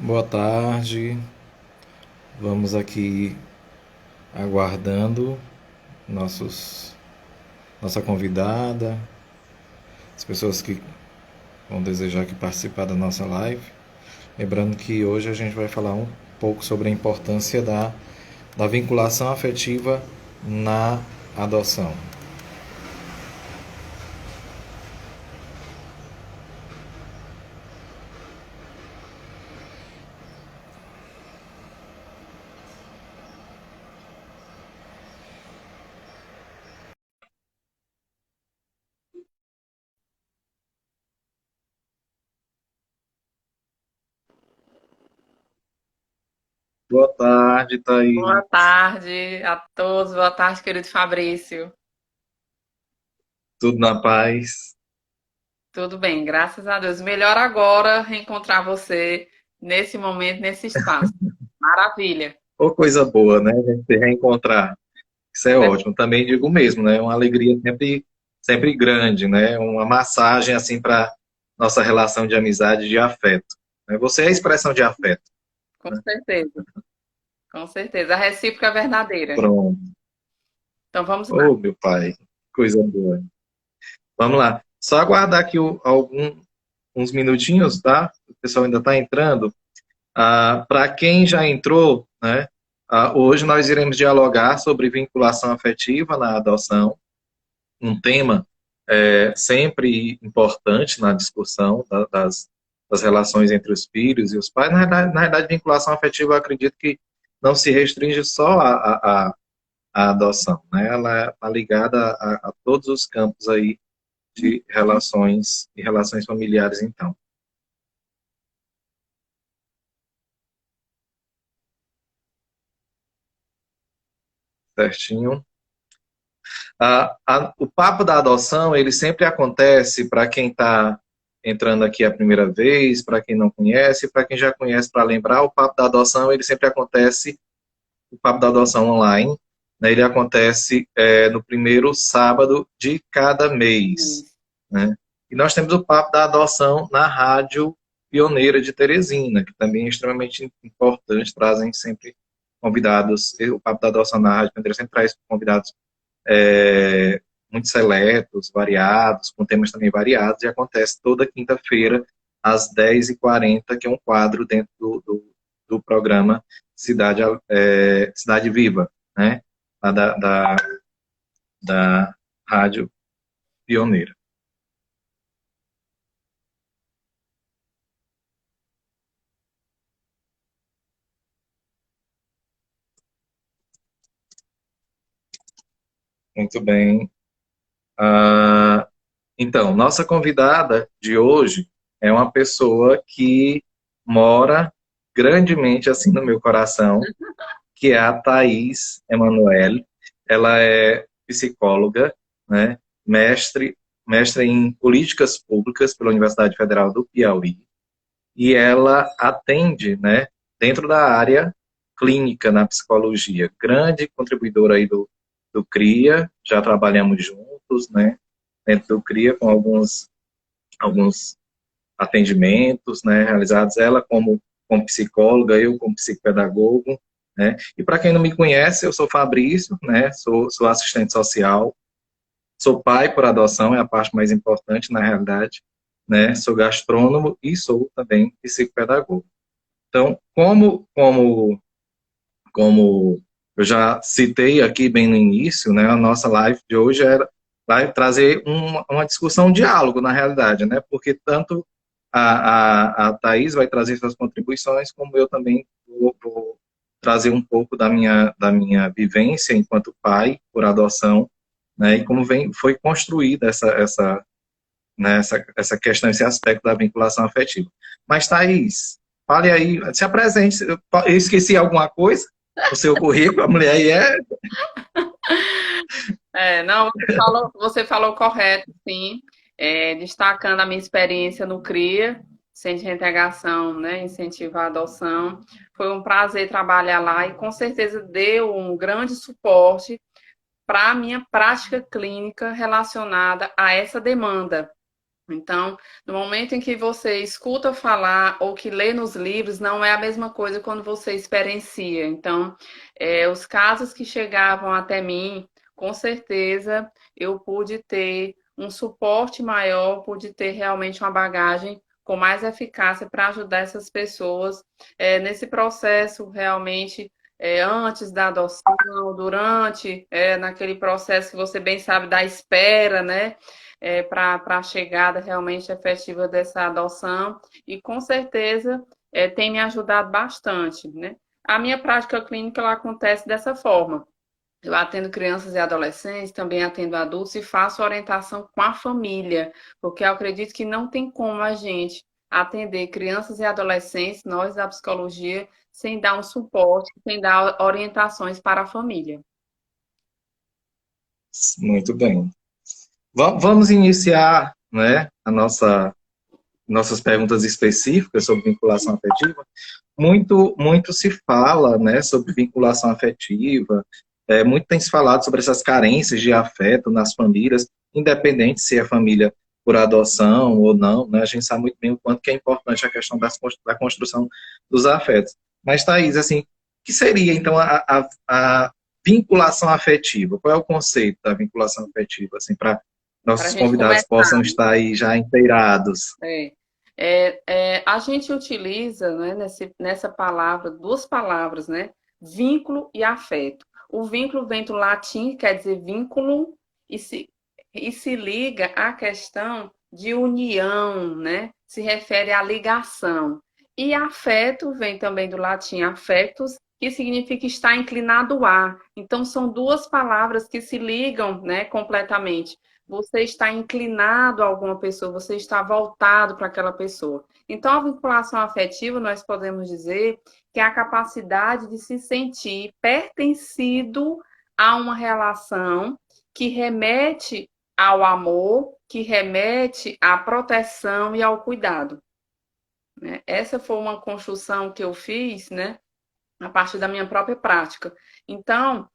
Boa tarde. Vamos aqui aguardando nossos, nossa convidada, as pessoas que vão desejar aqui participar da nossa live. Lembrando que hoje a gente vai falar um pouco sobre a importância da vinculação afetiva na adoção. Boa tarde, Boa Thaís. tarde a todos, boa tarde, querido Fabrício. Tudo na paz? Tudo bem, graças a Deus. Melhor agora reencontrar você nesse momento, nesse espaço. Maravilha. Ô, coisa boa, né? A gente se reencontrar. Isso é Ver- ótimo. Também digo mesmo, né? Uma alegria sempre grande, né? Uma massagem assim para nossa relação de amizade e de afeto. Né? Você é a expressão de afeto. Com certeza, com certeza. A recíproca é verdadeira. Pronto. Então vamos lá. Ô, meu pai, coisa boa. Vamos lá. Só aguardar aqui uns minutinhos, tá? O pessoal ainda está entrando. Para quem já entrou, né? Hoje nós iremos dialogar sobre vinculação afetiva na adoção, um tema sempre importante na discussão das relações entre os filhos e os pais. Na verdade, vinculação afetiva, eu acredito que não se restringe só à adoção, né? Ela está ligada a todos os campos aí de relações e relações familiares, então. Certinho? O papo da adoção, ele sempre acontece para quem está entrando aqui a primeira vez, para quem não conhece, para quem já conhece, para lembrar, o papo da adoção, ele sempre acontece, o papo da adoção online, né, ele acontece no primeiro sábado de cada mês, Isso. né? E nós temos o papo da adoção na Rádio Pioneira de Teresina, que também é extremamente importante, trazem sempre convidados, o papo da adoção na Rádio Pioneira sempre traz convidados é, muito seletos, variados, com temas também variados, e acontece toda quinta-feira, às 10h40, que é um quadro dentro do programa Cidade Viva, né? Lá da Rádio Pioneira. Muito bem. Ah, então, nossa convidada de hoje é uma pessoa que mora grandemente assim no meu coração, que é a Thaís Emanuele. Ela é psicóloga, né, mestre em políticas públicas pela Universidade Federal do Piauí, e ela atende, né, dentro da área clínica na psicologia. Grande contribuidora aí do CRIA, já trabalhamos juntos, né, dentro do CRIA com alguns atendimentos, né, realizados, ela como psicóloga, eu como psicopedagogo, né, e para quem não me conhece, eu sou Fabrício, né, sou assistente social, sou pai por adoção, é a parte mais importante na realidade, né, sou gastrônomo e sou também psicopedagogo. Então, como eu já citei aqui bem no início, né, a nossa live de hoje vai trazer uma discussão, um diálogo, na realidade, né, porque tanto a Thais vai trazer suas contribuições, como eu também vou trazer um pouco da minha vivência enquanto pai por adoção, né, e como foi construída essa questão, esse aspecto da vinculação afetiva. Mas, Thaís, fale aí, se apresente. Eu esqueci alguma coisa? O seu currículo, a mulher aí é. Não, você falou correto, sim. Destacando a minha experiência no CRIA, Centro de Reintegração, né, incentivo à adoção. Foi um prazer trabalhar lá e com certeza deu um grande suporte para a minha prática clínica relacionada a essa demanda. Então, no momento em que você escuta falar ou que lê nos livros, não é a mesma coisa quando você experiencia. Então, os casos que chegavam até mim, com certeza eu pude ter um suporte maior, pude ter realmente uma bagagem com mais eficácia para ajudar essas pessoas nesse processo realmente. Antes da adoção, durante, naquele processo que você bem sabe da espera, né? Para a chegada realmente efetiva dessa adoção e com certeza tem me ajudado bastante, né? A minha prática clínica ela acontece dessa forma. Eu atendo crianças e adolescentes, também atendo adultos e faço orientação com a família, porque eu acredito que não tem como a gente atender crianças e adolescentes, nós da psicologia, sem dar um suporte, sem dar orientações para a família. Muito bem. Vamos iniciar, né, nossas perguntas específicas sobre vinculação afetiva. Muito se fala, né, sobre vinculação afetiva, muito tem se falado sobre essas carências de afeto nas famílias, independente se é família por adoção ou não, né, a gente sabe muito bem o quanto que é importante a questão da construção dos afetos. Mas, Thaís, assim, o que seria, então, a vinculação afetiva? Qual é o conceito da vinculação afetiva, assim, para Para a nossos gente convidados começar, possam estar aí já inteirados? A gente utiliza, né, nessa palavra, duas palavras, né? Vínculo e afeto. O vínculo vem do latim, quer dizer vínculo, e se liga à questão de união, né? Se refere à ligação. E afeto vem também do latim affectus, que significa estar inclinado a. Então, são duas palavras que se ligam, né, completamente. Você está inclinado a alguma pessoa, você está voltado para aquela pessoa. Então, a vinculação afetiva, nós podemos dizer que é a capacidade de se sentir pertencido a uma relação que remete ao amor, que remete à proteção e ao cuidado. Essa foi uma construção que eu fiz, né, a partir da minha própria prática. Então,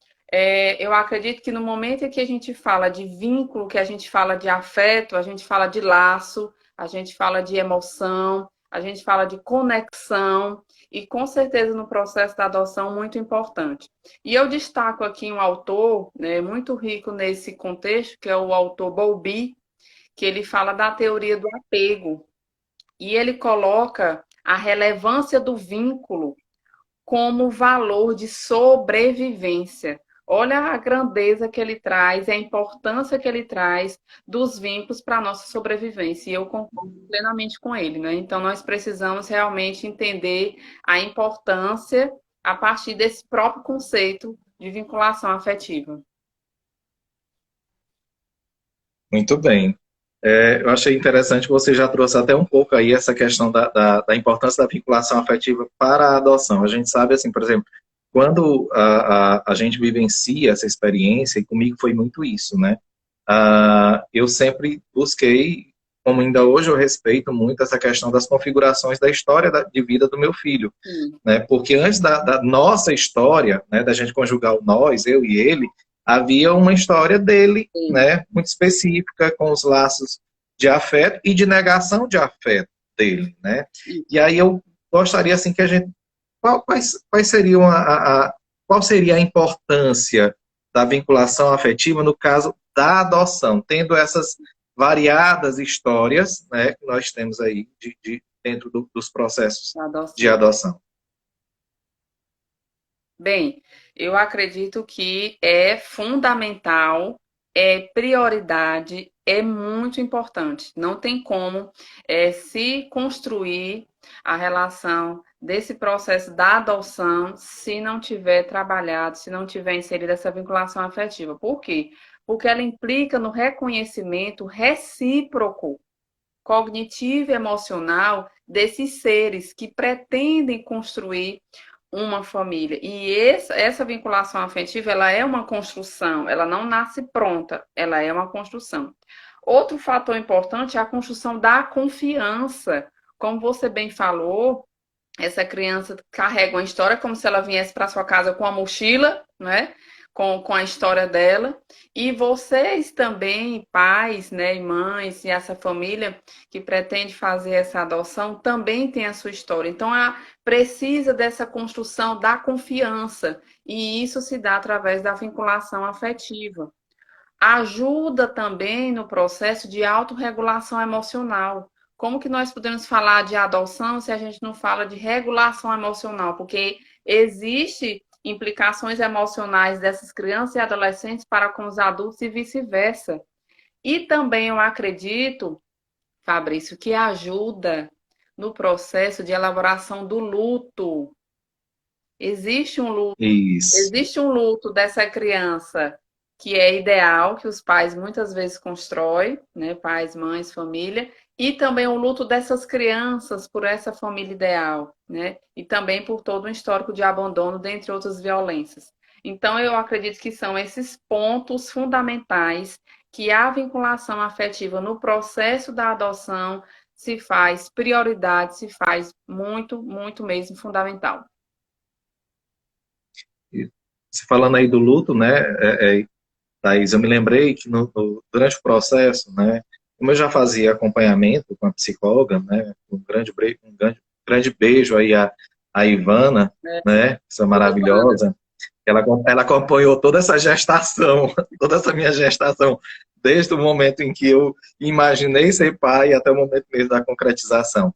eu acredito que no momento em que a gente fala de vínculo, que a gente fala de afeto, a gente fala de laço, a gente fala de emoção, a gente fala de conexão, e com certeza no processo da adoção muito importante. E eu destaco aqui um autor, né, muito rico nesse contexto, que é o autor Bowlby, que ele fala da teoria do apego, e ele coloca a relevância do vínculo como valor de sobrevivência. Olha a grandeza que ele traz, a importância que ele traz dos vínculos para a nossa sobrevivência. E eu concordo plenamente com ele, né? Então, nós precisamos realmente entender a importância a partir desse próprio conceito de vinculação afetiva. Muito bem. Eu achei interessante que você já trouxe até um pouco aí essa questão da importância da vinculação afetiva para a adoção. A gente sabe, assim, por exemplo, quando a gente vivencia essa experiência, e comigo foi muito isso, né? Eu sempre busquei, como ainda hoje eu respeito muito essa questão das configurações da história de vida do meu filho, né? Porque antes da nossa história, né, da gente conjugar o nós, eu e ele, havia uma história dele, né, muito específica, com os laços de afeto e de negação de afeto dele, né? E aí eu gostaria, assim, que a gente... Quais seriam qual seria a importância da vinculação afetiva no caso da adoção, tendo essas variadas histórias, né, que nós temos aí dentro dos processos de adoção? Bem, eu acredito que é fundamental, é prioridade, é muito importante. Não tem como se construir a relação desse processo da adoção se não tiver trabalhado, se não tiver inserido essa vinculação afetiva. Por quê? Porque ela implica no reconhecimento recíproco, cognitivo e emocional desses seres que pretendem construir uma família. E essa vinculação afetiva, ela é uma construção, ela não nasce pronta, ela é uma construção. Outro fator importante é a construção da confiança. Como você bem falou, essa criança carrega uma história como se ela viesse para sua casa com uma mochila, né? com a história dela. E vocês também, pais, né, e mães, e essa família que pretende fazer essa adoção, também tem a sua história. Então, precisa dessa construção da confiança. E isso se dá através da vinculação afetiva. Ajuda também no processo de autorregulação emocional. Como que nós podemos falar de adoção se a gente não fala de regulação emocional? Porque existe implicações emocionais dessas crianças e adolescentes para com os adultos e vice-versa. E também eu acredito, Fabrício, que ajuda no processo de elaboração do luto. Existe um luto, Isso. existe um luto dessa criança que é ideal, que os pais muitas vezes constroem, né? Pais, mães, família, e também o luto dessas crianças por essa família ideal, né? E também por todo um histórico de abandono, dentre outras violências. Então, eu acredito que são esses pontos fundamentais que a vinculação afetiva no processo da adoção se faz prioridade, se faz muito, muito mesmo fundamental. E você falando aí do luto, né, Thaís, eu me lembrei que durante o processo, né, como eu já fazia acompanhamento com a psicóloga, né, grande beijo aí a Ivana, É, né, essa maravilhosa, ela acompanhou toda essa gestação, toda essa minha gestação, desde o momento em que eu imaginei ser pai até o momento mesmo da concretização.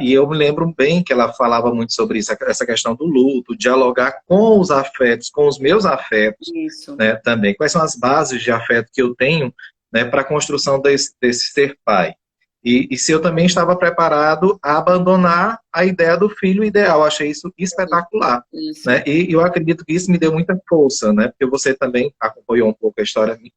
E eu me lembro bem que ela falava muito sobre isso, essa questão do luto, dialogar com os afetos, com os meus afetos, isso. né, também. Quais são as bases de afeto que eu tenho, né, para a construção desse ser pai? E se eu também estava preparado a abandonar a ideia do filho ideal. Achei isso espetacular. Isso. Né? E eu acredito que isso me deu muita força, né? Porque você também acompanhou um pouco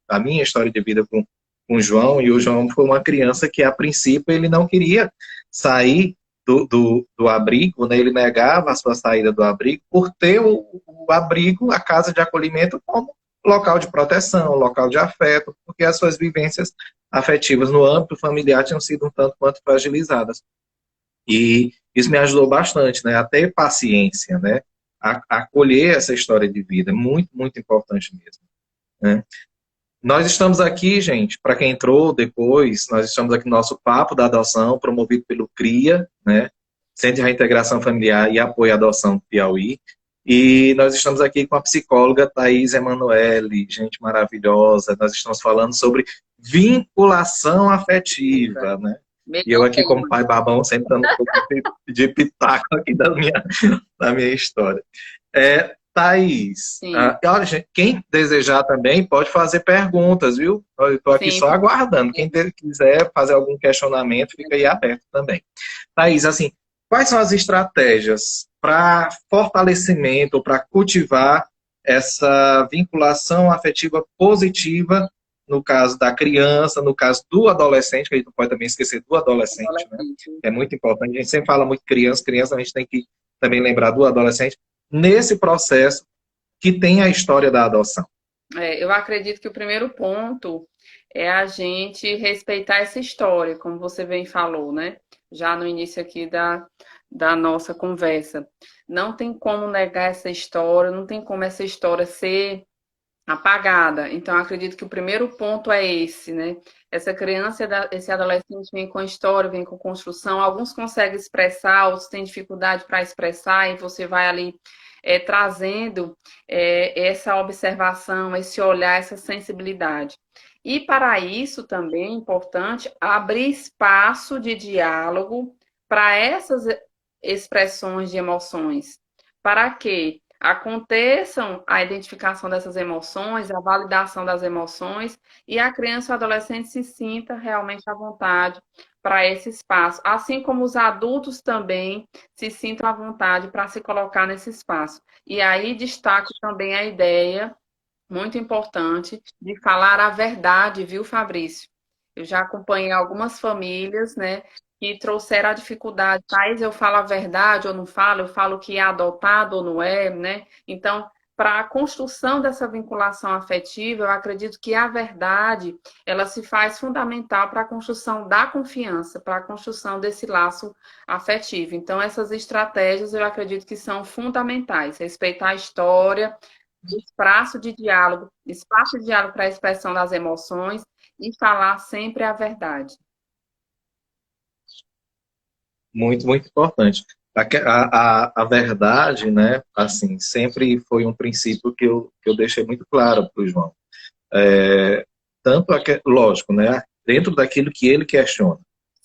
a minha história de vida com o João, e o João foi uma criança que, a princípio, ele não queria sair do abrigo, né? Ele negava a sua saída do abrigo por ter o abrigo, a casa de acolhimento, como local de proteção, local de afeto, porque as suas vivências afetivas no âmbito familiar tinham sido um tanto quanto fragilizadas. E isso me ajudou bastante, né? A ter paciência, né? A acolher essa história de vida, muito, muito importante mesmo. Né? Nós estamos aqui, gente, para quem entrou depois, nós estamos aqui no nosso Papo da Adoção, promovido pelo CRIA, né? Centro de Reintegração Familiar e Apoio à Adoção do Piauí. E nós estamos aqui com a psicóloga Thaís Emanuele, gente maravilhosa. Nós estamos falando sobre vinculação afetiva, né? Melhor E eu aqui, como tema. pai babão, sempre dando um pouco de pitaco aqui da minha história. Thaís, Sim, olha, gente, quem desejar também pode fazer perguntas, viu? Eu estou aqui sim. só aguardando. Quem quiser fazer algum questionamento, fica aí aberto também. Thaís, assim, quais são as estratégias para fortalecimento, para cultivar essa vinculação afetiva positiva no caso da criança, no caso do adolescente, que a gente não pode também esquecer do adolescente, né? Adolescente. É muito importante. A gente sempre fala muito criança, criança, a gente tem que também lembrar do adolescente nesse processo que tem a história da adoção. Eu acredito que o primeiro ponto é a gente respeitar essa história, como você bem falou, né? Já no início aqui da nossa conversa. Não tem como negar essa história, não tem como essa história ser apagada. Então, acredito que o primeiro ponto é esse, né? Essa criança, esse adolescente vem com história, vem com construção. Alguns conseguem expressar, outros têm dificuldade para expressar, e você vai ali trazendo essa observação, esse olhar, essa sensibilidade. E para isso também é importante abrir espaço de diálogo para essas expressões de emoções. Para quê? Aconteçam a identificação dessas emoções, a validação das emoções e a criança ou adolescente se sinta realmente à vontade para esse espaço, assim como os adultos também se sintam à vontade para se colocar nesse espaço. E aí destaco também a ideia muito importante de falar a verdade, viu, Fabrício? Eu já acompanhei algumas famílias, né, que trouxeram a dificuldade. Thais, eu falo a verdade ou não falo? Eu falo que é adotado ou não é, né? Então, para a construção dessa vinculação afetiva, eu acredito que a verdade, ela se faz fundamental para a construção da confiança, para a construção desse laço afetivo. Então, essas estratégias eu acredito que são fundamentais. Respeitar a história, espaço de diálogo para a expressão das emoções e falar sempre a verdade. Muito, muito importante. A verdade, né, assim, sempre foi um princípio que eu deixei muito claro para o João. Tanto, lógico, né, dentro daquilo que ele questiona.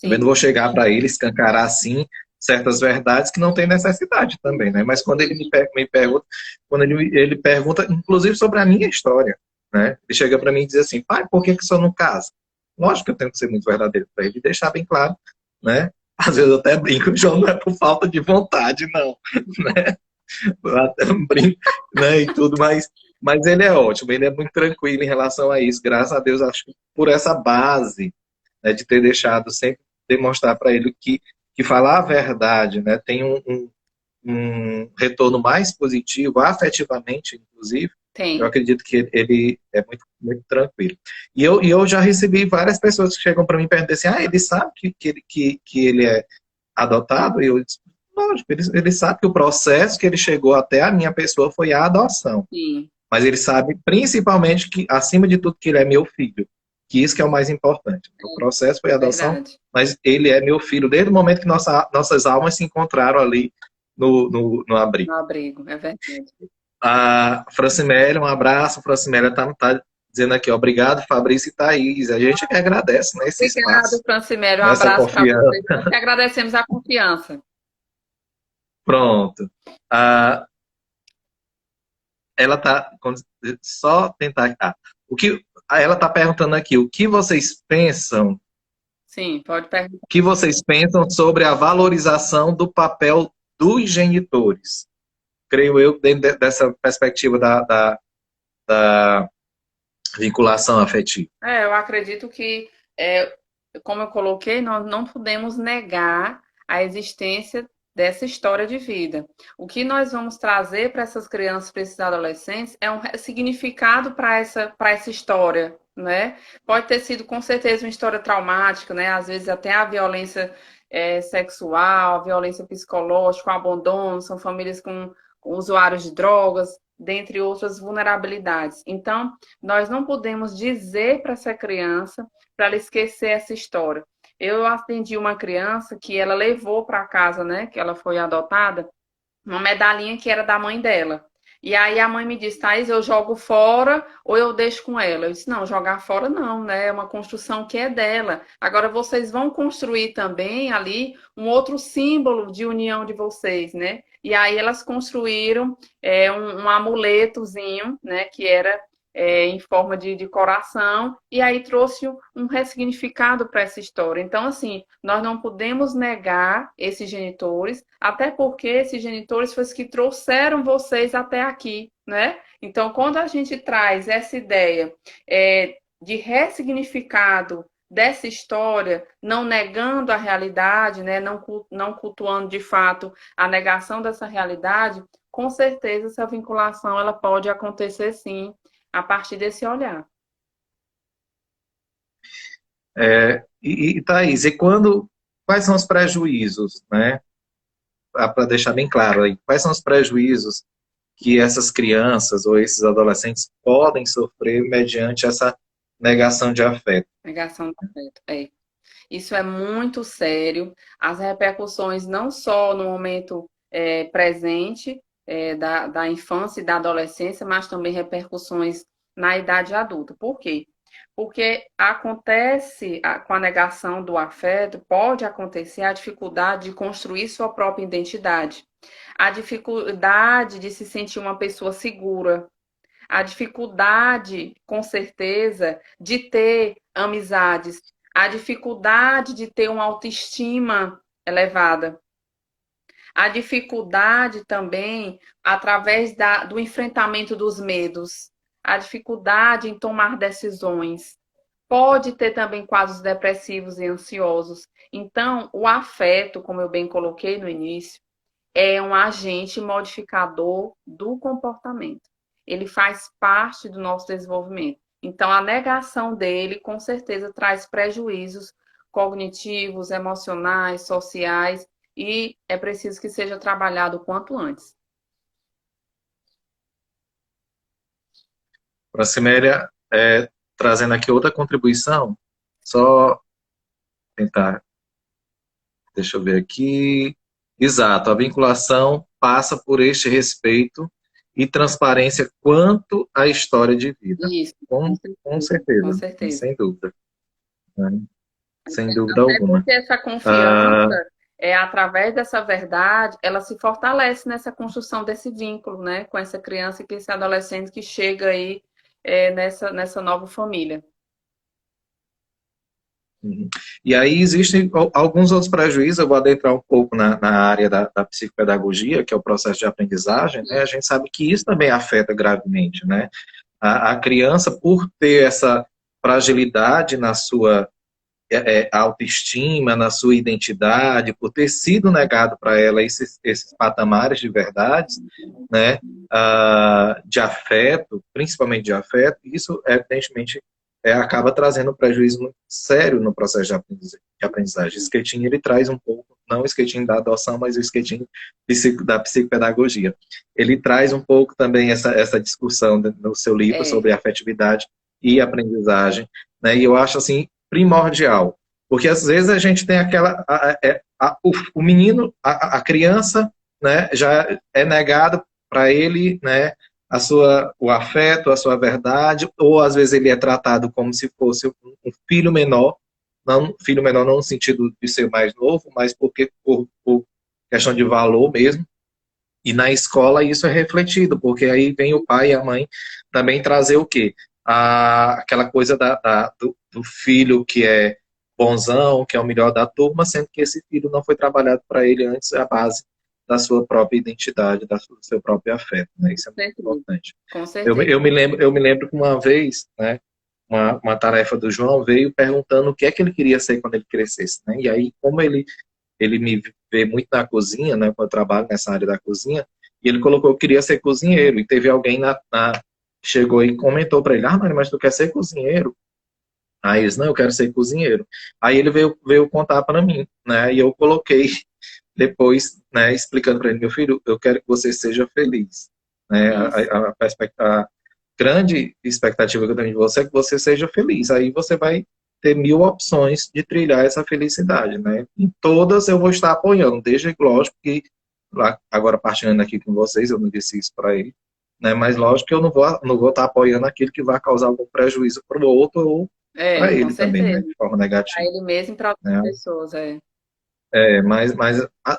Eu Sim, não vou chegar para ele escancarar assim certas verdades que não tem necessidade também, né? Mas quando ele me pergunta, quando ele pergunta, inclusive sobre a minha história, né? Ele chega para mim e diz assim, pai, por que que o senhor não casa? Lógico que eu tenho que ser muito verdadeiro para ele e deixar bem claro, né? Às vezes eu até brinco, João, não é por falta de vontade, não, né? Eu até brinco, né, e tudo, mas ele é ótimo, ele é muito tranquilo em relação a isso. Graças a Deus, acho que por essa base, né, de ter deixado sempre demonstrar para ele que falar a verdade, né, tem um retorno mais positivo, afetivamente, inclusive. Eu tem. acredito que ele é muito, muito tranquilo. E eu já recebi várias pessoas que chegam para mim e perguntam assim: ele sabe que ele é adotado? E eu disse: lógico, ele sabe que o processo que ele chegou até a minha pessoa foi a adoção. Sim, Mas ele sabe principalmente que, acima de tudo, que ele é meu filho. Que isso que é o mais importante. O processo foi a adoção, verdade. mas ele é meu filho desde o momento que nossas almas se encontraram ali no abrigo. No abrigo, é verdade. A Francimélia, um abraço. Francimélia tá dizendo aqui, obrigado, Fabrício e Thaís. A gente que agradece, né, esse Obrigada, espaço, Francimério. Um nessa abraço para confiança. vocês. Nós que agradecemos a confiança. Pronto. Ah, ela tá só tentar. O que ela tá perguntando aqui, Sim, pode perguntar. o que vocês pensam sobre a valorização do papel dos genitores? Creio eu, dentro dessa perspectiva da vinculação afetiva. Eu acredito que, como eu coloquei, nós não podemos negar a existência dessa história de vida. O que nós vamos trazer para essas crianças, para esses adolescentes, é um significado para essa história, né? Pode ter sido, com certeza, uma história traumática, né? Às vezes até a violência sexual, a violência psicológica, o abandono, são famílias com usuários de drogas, dentre outras vulnerabilidades. Então, nós não podemos dizer para essa criança para ela esquecer essa história. Eu atendi uma criança que ela levou para casa, né, que ela foi adotada, uma medalhinha que era da mãe dela. E aí a mãe me disse, Thaís, eu jogo fora ou eu deixo com ela? Eu disse, não, jogar fora não, né? É uma construção que é dela. Agora vocês vão construir também ali um outro símbolo de união de vocês, né? E aí elas construíram um amuletozinho, né? Que era em forma de coração, e aí trouxe um ressignificado para essa história. Então, assim, nós não podemos negar esses genitores, até porque esses genitores foram os que trouxeram vocês até aqui, né? Então, quando a gente traz essa ideia de ressignificado dessa história, não negando a realidade, né? Não cultuando de fato a negação dessa realidade, com certeza essa vinculação ela pode acontecer sim a partir desse olhar. Thaís, quais são os prejuízos, né? Para deixar bem claro aí, quais são os prejuízos que essas crianças ou esses adolescentes podem sofrer mediante essa negação de afeto? Negação do afeto. Isso é muito sério. As repercussões não só no momento presente da infância e da adolescência, mas também repercussões na idade adulta. Por quê? Porque acontece com a negação do afeto, pode acontecer a dificuldade de construir sua própria identidade, a dificuldade de se sentir uma pessoa segura, a dificuldade, com certeza, de ter amizades, a dificuldade de ter uma autoestima elevada, a dificuldade também através do enfrentamento dos medos, a dificuldade em tomar decisões. Pode ter também quadros depressivos e ansiosos. Então, o afeto, como eu bem coloquei no início, é um agente modificador do comportamento. Ele faz parte do nosso desenvolvimento. Então, a negação dele, com certeza, traz prejuízos cognitivos, emocionais, sociais, e é preciso que seja trabalhado o quanto antes. Francimélia, trazendo aqui outra contribuição, só tentar, deixa eu ver aqui. Exato, a vinculação passa por este respeito e transparência quanto à história de vida. Isso, Com com certeza, certeza. sem dúvida, né? Sem dúvida Até alguma. porque essa confiança, através dessa verdade, ela se fortalece nessa construção desse vínculo, né, com essa criança e com esse adolescente que chega aí nessa nova família. Uhum. E aí existem alguns outros prejuízos, eu vou adentrar um pouco na área da psicopedagogia, que é o processo de aprendizagem, né? A gente sabe que isso também afeta gravemente, né? A criança, por ter essa fragilidade na sua autoestima, na sua identidade, por ter sido negado para ela esses patamares de verdades, né? De afeto, principalmente de afeto, isso evidentemente acaba trazendo um prejuízo muito sério no processo de aprendizagem. O skating, ele traz um pouco, não o skating da adoção, mas o skating da psicopedagogia. Ele traz um pouco também essa discussão no seu livro sobre afetividade e aprendizagem, né? E eu acho, assim, primordial, porque às vezes a gente tem o menino, a criança, né, já é negado para ele, né, o afeto, a sua verdade, ou às vezes ele é tratado como se fosse um filho menor não no sentido de ser mais novo, mas porque por questão de valor mesmo. E na escola isso é refletido, porque aí vem o pai e a mãe também trazer o quê? Aquela coisa do filho que é bonzão, que é o melhor da turma, sendo que esse filho não foi trabalhado para ele antes a base da sua própria identidade, do seu próprio afeto, né? Isso é muito importante. Com certeza. Eu me lembro que uma vez, né, uma tarefa do João veio perguntando o que é que ele queria ser quando ele crescesse, né? E aí, como ele me vê muito na cozinha, né, quando eu trabalho nessa área da cozinha, e ele colocou que queria ser cozinheiro, e teve alguém chegou e comentou para ele, mas tu quer ser cozinheiro? Aí ele disse, não, eu quero ser cozinheiro. Aí ele veio contar para mim, né, e eu coloquei depois, né, explicando para ele, meu filho, eu quero que você seja feliz, né, a grande expectativa que eu tenho de você é que você seja feliz, aí você vai ter 1000 opções de trilhar essa felicidade, né? Em todas eu vou estar apoiando, desde, lógico que, agora partilhando aqui com vocês, eu não disse isso para ele, né? Mas lógico que eu não vou estar apoiando aquilo que vai causar algum prejuízo para o outro ou para Com ele também, né? certeza. De forma Para negativa. ele mesmo e para outras Né? pessoas,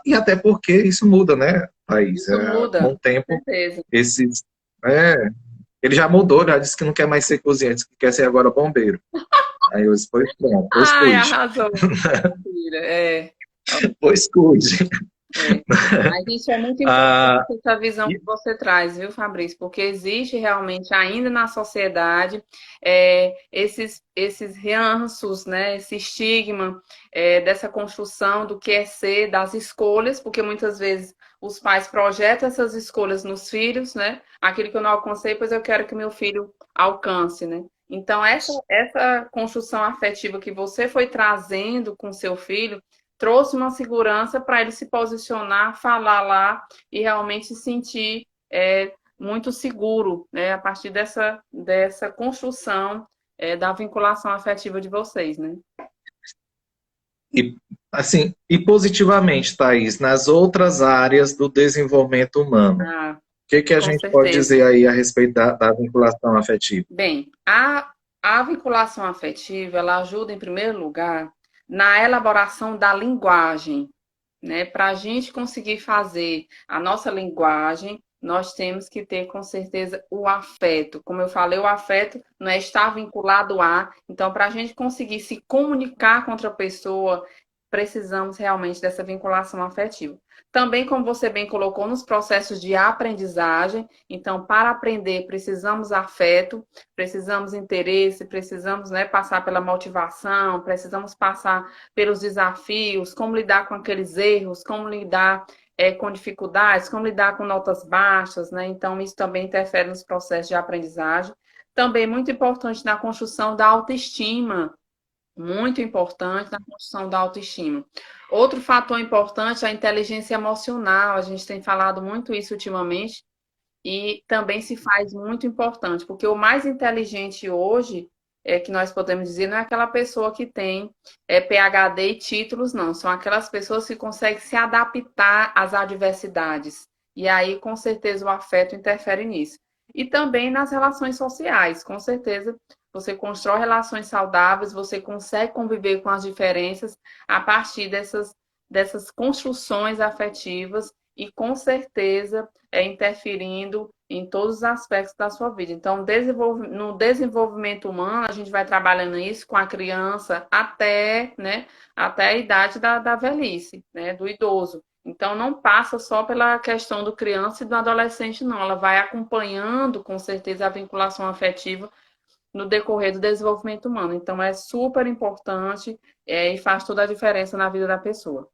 E até porque isso muda, né, Thaís? Isso Com muda, o com tempo, certeza. esses... ele já mudou, já disse que não quer mais ser cozinheiro, disse que quer ser agora bombeiro. Aí eu disse, pois pronto, pois Ai, cuide. arrasou, filha. Pois cuide. Mas isso é muito Ah, importante, essa visão que e- você traz, viu, Fabrício? Porque existe realmente ainda na sociedade esses ranços, né, esse estigma dessa construção do que é ser, das escolhas, porque muitas vezes os pais projetam essas escolhas nos filhos, né? Aquilo que eu não alcancei, pois eu quero que meu filho alcance, né? Então, essa construção afetiva que você foi trazendo com seu filho trouxe uma segurança para ele se posicionar, falar lá e realmente se sentir muito seguro, né, a partir dessa construção da vinculação afetiva de vocês, né? e, assim, e positivamente, Thaís, nas outras áreas do desenvolvimento humano, o que a Com gente pode certeza. dizer aí a respeito da vinculação afetiva? Bem, a vinculação afetiva, ela ajuda, em primeiro lugar, na elaboração da linguagem, né? Para a gente conseguir fazer a nossa linguagem, nós temos que ter, com certeza, o afeto. Como eu falei, o afeto não é estar vinculado a. Então, para a gente conseguir se comunicar com outra pessoa, precisamos realmente dessa vinculação afetiva. Também, como você bem colocou, nos processos de aprendizagem. Então, para aprender, precisamos afeto, precisamos interesse, precisamos, né, passar pela motivação, precisamos passar pelos desafios, como lidar com aqueles erros, como lidar com dificuldades, como lidar com notas baixas, né? Então, isso também interfere nos processos de aprendizagem. Também muito importante na construção da autoestima, muito importante na construção da autoestima. Outro fator importante é a inteligência emocional, a gente tem falado muito isso ultimamente, e também se faz muito importante, porque o mais inteligente hoje, que nós podemos dizer, não é aquela pessoa que tem PhD e títulos, não. São aquelas pessoas que conseguem se adaptar às adversidades. E aí, com certeza, o afeto interfere nisso. E também nas relações sociais, com certeza. Você constrói relações saudáveis, você consegue conviver com as diferenças a partir dessas construções afetivas e, com certeza, interferindo em todos os aspectos da sua vida. Então, no desenvolvimento humano, a gente vai trabalhando isso com a criança até, né, até a idade da velhice, né, do idoso. Então, não passa só pela questão do criança e do adolescente, não. Ela vai acompanhando, com certeza, a vinculação afetiva no decorrer do desenvolvimento humano. Então, é super importante e faz toda a diferença na vida da pessoa.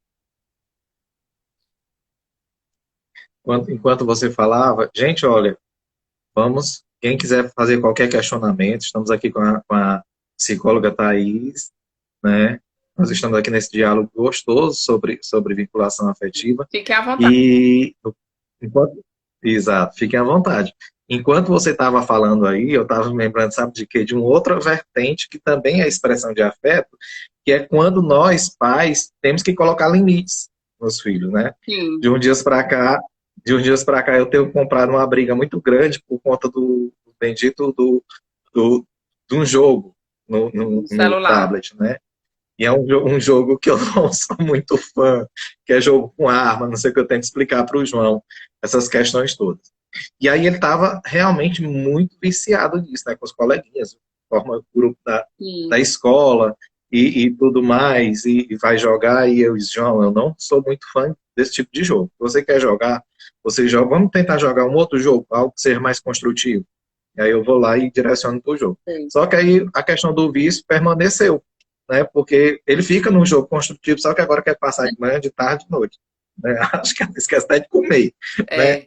Enquanto você falava, gente, olha, vamos, quem quiser fazer qualquer questionamento, estamos aqui com a psicóloga Thais, né? Nós estamos aqui nesse diálogo gostoso sobre vinculação afetiva. Fique à vontade. E, enquanto, exato, fiquem à vontade. Enquanto você estava falando aí, eu estava me lembrando, sabe de quê? De uma outra vertente que também é expressão de afeto, que é quando nós, pais, temos que colocar limites nos filhos, né? Sim. De uns dias para cá, eu tenho comprado uma briga muito grande por conta do bendito de um jogo no Celular. tablet, né? E é um jogo que eu não sou muito fã, que é jogo com arma, não sei o que eu tenho que explicar para o João, essas questões todas. E aí ele estava realmente muito viciado nisso, né, com os coleguinhas, forma o grupo da escola e tudo mais, e vai jogar, e eu disse, João, eu não sou muito fã desse tipo de jogo. Se você quer jogar, você joga, vamos tentar jogar um outro jogo, algo que seja mais construtivo. E aí eu vou lá e direciono para o jogo. Sim. Só que aí a questão do vício permaneceu, né? Porque ele fica num jogo construtivo, só que agora quer passar de manhã, de tarde, de noite. Né? Acho que esquece até de comer, né?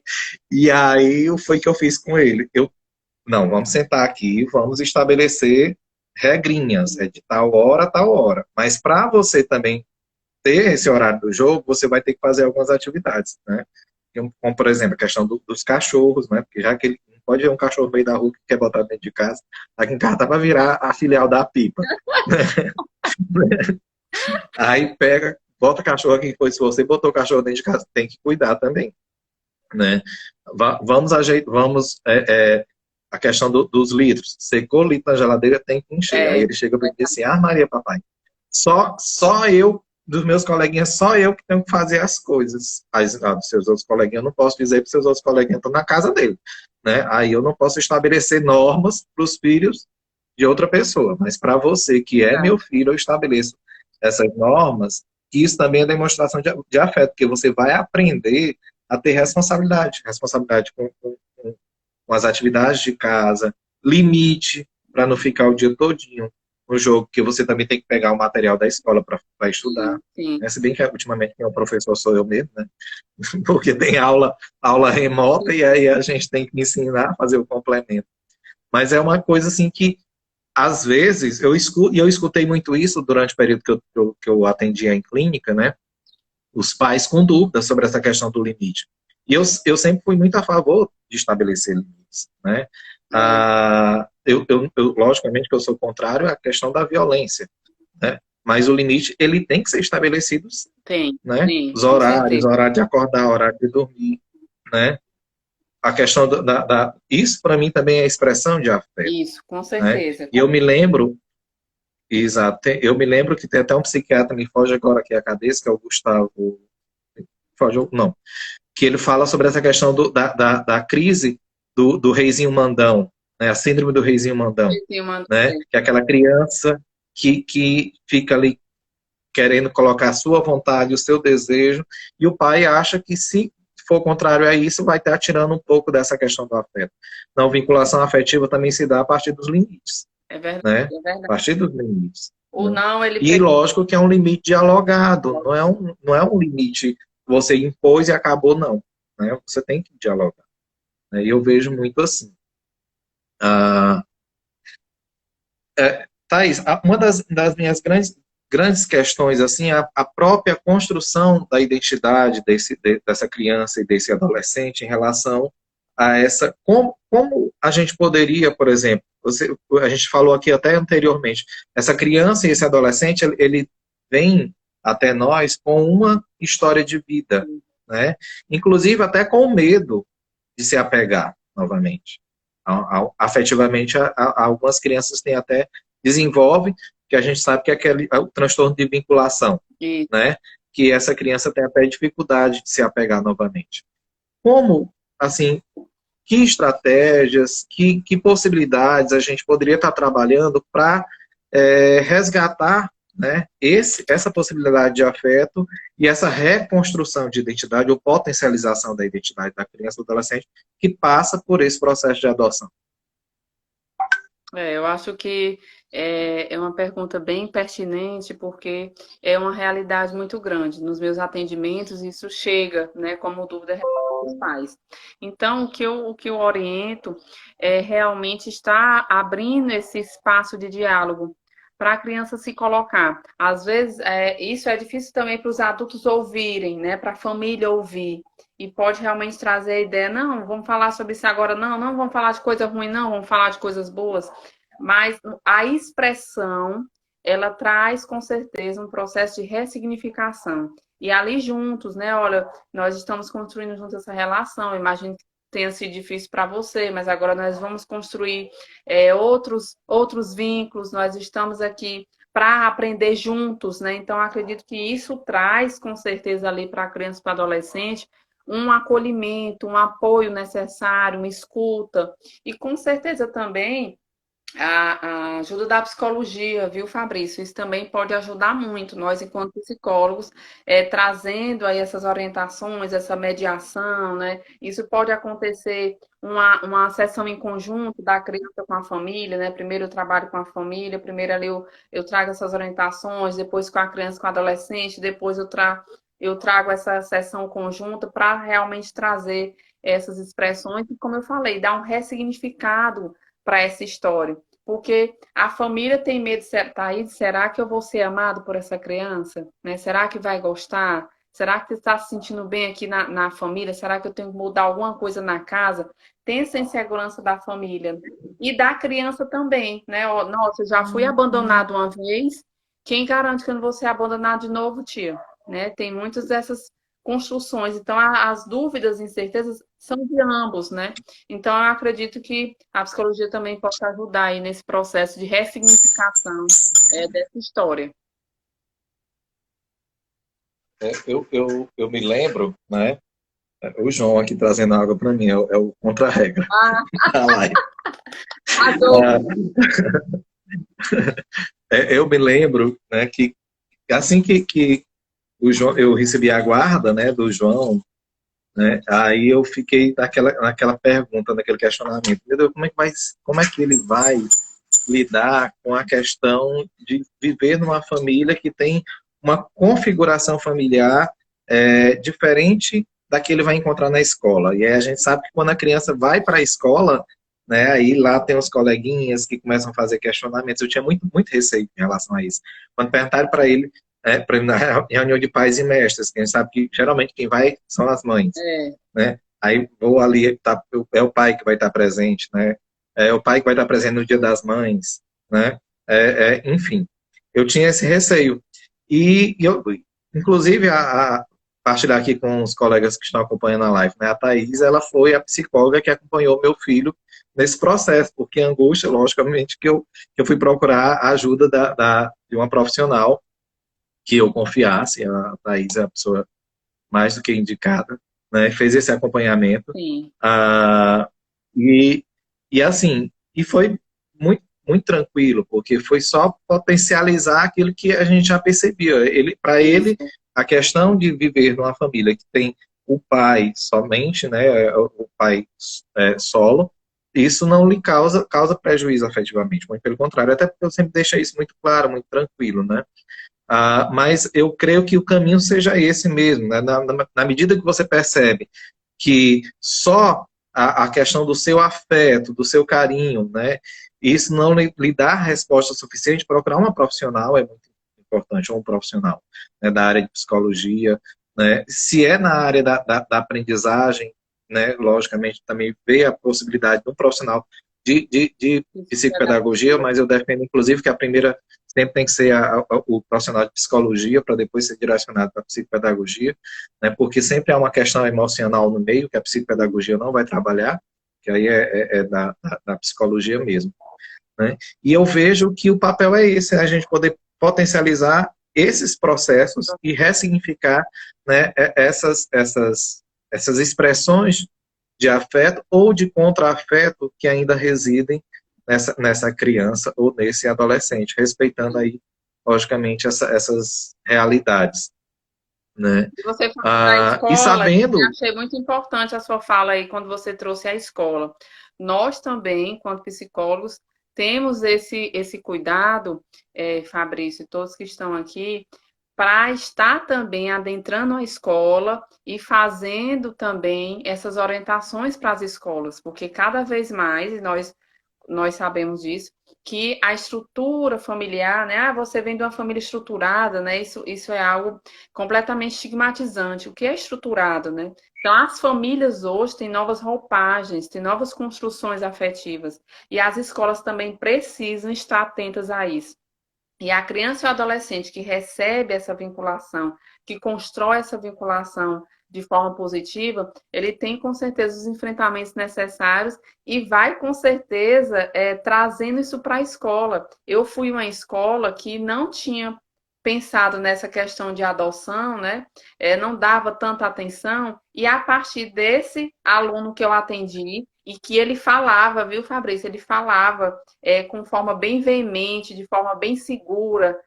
E aí foi que eu fiz com ele. Não, vamos sentar aqui, vamos estabelecer regrinhas, é de tal hora a tal hora. Mas para você também ter esse horário do jogo, você vai ter que fazer algumas atividades, né? Como, por exemplo, a questão dos cachorros, né? Porque já que ele não pode ver um cachorro no meio da rua que quer botar dentro de casa, aqui em casa tá para virar a filial da Pipa. Aí pega, bota cachorro aqui, pois se você botou o cachorro dentro de casa, tem que cuidar também, né? Vamos a questão dos litros. Secou o litro na geladeira, tem que encher. Aí ele chega para mim e diz assim, Maria, papai, só eu, dos meus coleguinhas, só eu que tenho que fazer as coisas. Aí, dos seus outros coleguinhas, eu não posso dizer porque seus outros coleguinhas estão na casa dele, né? Aí eu não posso estabelecer normas para os filhos de outra pessoa, mas para você, que é meu filho, eu estabeleço essas normas, e isso também é demonstração de afeto, porque você vai aprender a ter responsabilidade com as atividades de casa, limite, para não ficar o dia todinho no jogo, que você também tem que pegar o material da escola para estudar. Sim. Se bem que ultimamente quem é o professor sou eu mesmo, né? Porque tem aula remota e aí a gente tem que ensinar a fazer o complemento. Mas é uma coisa assim que às vezes, eu escutei muito isso durante o período que eu atendia em clínica, né? Os pais com dúvidas sobre essa questão do limite. E eu sempre fui muito a favor de estabelecer limites, né? Logicamente que eu sou contrário à questão da violência, né? Mas o limite, ele tem que ser estabelecido, né? Sim, Os horários, horário de acordar, horário de dormir, né? A questão isso para mim também é expressão de afeto. Isso, com certeza. Né? E eu me lembro, exato, eu me lembro que tem até um psiquiatra, me foge agora aqui a cabeça, que é o Gustavo, não, que ele fala sobre essa questão da crise do reizinho mandão, né? A síndrome do reizinho mandão, né? Que é aquela criança que fica ali querendo colocar a sua vontade, o seu desejo, e o pai acha que se for contrário a isso, vai estar tirando um pouco dessa questão do afeto. Não, vinculação afetiva também se dá a partir dos limites. É verdade. Né? É verdade. A partir dos limites. O não, ele e lógico que é um limite dialogado, não é um limite que você impôs e acabou, não. Né? Você tem que dialogar. Né? E eu vejo muito assim. Thaís, uma das minhas grandes questões, assim, a própria construção da identidade dessa criança e desse adolescente em relação a essa... Como a gente poderia, por exemplo, a gente falou aqui até anteriormente, essa criança e esse adolescente, ele vem até nós com uma história de vida, né? Inclusive até com medo de se apegar novamente. Afetivamente, algumas crianças têm até, desenvolvem, que a gente sabe que é o transtorno de vinculação, Isso. né? Que essa criança tem até dificuldade de se apegar novamente. Como, assim, que estratégias, que possibilidades a gente poderia estar trabalhando para resgatar, né, essa possibilidade de afeto e essa reconstrução de identidade ou potencialização da identidade da criança ou do adolescente que passa por esse processo de adoção? Eu acho que é uma pergunta bem pertinente, porque é uma realidade muito grande. Nos meus atendimentos, isso chega, né, como dúvida dos pais. Então, o que eu oriento é realmente estar abrindo esse espaço de diálogo para a criança se colocar. Às vezes, isso é difícil também para os adultos ouvirem, né, para a família ouvir. E pode realmente trazer a ideia, não, vamos falar sobre isso agora, não, não vamos falar de coisa ruim, não, vamos falar de coisas boas. Mas a expressão, ela traz com certeza um processo de ressignificação. E ali juntos, né, olha, nós estamos construindo juntos essa relação, imagino que tenha sido difícil para você, mas agora nós vamos construir outros vínculos, nós estamos aqui para aprender juntos, né? Então, acredito que isso traz com certeza ali para a criança e para o adolescente um acolhimento, um apoio necessário, uma escuta. E com certeza também a ajuda da psicologia, viu, Fabrício? Isso também pode ajudar muito, nós, enquanto psicólogos, trazendo aí essas orientações, essa mediação, né? Isso pode acontecer uma sessão em conjunto da criança com a família, né? Primeiro eu trabalho com a família, primeiro ali eu trago essas orientações, depois com a criança, com o adolescente, depois eu trago essa sessão conjunta para realmente trazer essas expressões e, como eu falei, dar um ressignificado para essa história. Porque a família tem medo de estar aí, será que eu vou ser amado por essa criança? Né? Será que vai gostar? Será que está se sentindo bem aqui na família? Será que eu tenho que mudar alguma coisa na casa? Tem essa insegurança da família. E da criança também, né? Nossa, eu já fui abandonado uma vez. Quem garante que eu não vou ser abandonado de novo, tia? Né? Tem muitas dessas construções. Então, as dúvidas e incertezas são de ambos, né? Então, eu acredito que a psicologia também pode ajudar aí nesse processo de ressignificação dessa história. Eu me lembro, né? O João aqui trazendo água para mim, é o contra-regra da live. Adoro. Eu me lembro, né, que assim que o João, eu recebi a guarda, né, do João, né, aí eu fiquei naquela pergunta, naquele questionamento, meu Deus, como é que ele vai lidar com a questão de viver numa família que tem uma configuração familiar diferente da que ele vai encontrar na escola. E aí a gente sabe que quando a criança vai para a escola, né, aí lá tem os coleguinhas que começam a fazer questionamentos. Eu tinha muito receio em relação a isso. Quando perguntaram para ele, na reunião de pais e mestres, que a gente sabe que geralmente quem vai são as mães, né? Aí vou ali, é o pai que vai estar presente, né? É o pai que vai estar presente no Dia das Mães, né? Enfim, eu tinha esse receio. E eu, inclusive, partilhar aqui com os colegas que estão acompanhando a live, né? A Thaís, ela foi a psicóloga que acompanhou meu filho nesse processo, porque a angústia, logicamente, que eu fui procurar a ajuda de uma profissional que eu confiasse. A Thaís é a pessoa mais do que indicada, né? Fez esse acompanhamento. Sim. E assim, e foi muito tranquilo, porque foi só potencializar aquilo que a gente já percebia. Para ele, a questão de viver numa família que tem o pai somente, né, o pai solo, isso não lhe causa prejuízo afetivamente, muito pelo contrário, até porque eu sempre deixo isso muito claro, muito tranquilo, né? Mas eu creio que o caminho seja esse mesmo, né? Na medida que você percebe que só a questão do seu afeto, do seu carinho, né? Isso não lhe dá resposta suficiente, procurar uma profissional é muito importante, ou um profissional, né, da área de psicologia, né? Se é na área da aprendizagem, né, logicamente, também vê a possibilidade de um profissional de psicopedagogia, mas eu defendo, inclusive, que a primeira sempre tem que ser o profissional de psicologia, para depois ser direcionado para a psicopedagogia, né, porque sempre há uma questão emocional no meio, que a psicopedagogia não vai trabalhar, que aí é da psicologia mesmo. Né? E eu vejo que o papel é esse, é a gente poder potencializar esses processos e ressignificar, né, essas expressões de afeto ou de contra-afeto que ainda residem nessa criança ou nesse adolescente, respeitando aí, logicamente, essas realidades. Né? E você falou da E escola, sabendo... eu achei muito importante a sua fala aí quando você trouxe a escola. Nós também, enquanto psicólogos, temos esse cuidado, Fabrício, e todos que estão aqui, para estar também adentrando a escola e fazendo também essas orientações para as escolas, porque cada vez mais, e nós sabemos disso, que a estrutura familiar, né? Ah, você vem de uma família estruturada, né? Isso é algo completamente estigmatizante. O que é estruturado, né? Então, as famílias hoje têm novas roupagens, têm novas construções afetivas. E as escolas também precisam estar atentas a isso. E a criança e o adolescente que recebe essa vinculação, que constrói essa vinculação de forma positiva, ele tem com certeza os enfrentamentos necessários e vai com certeza trazendo isso para a escola. Eu fui uma escola que não tinha pensado nessa questão de adoção, né? Não dava tanta atenção, e a partir desse aluno que eu atendi, e que ele falava, viu, Fabrício? Ele falava com forma bem veemente, de forma bem segura,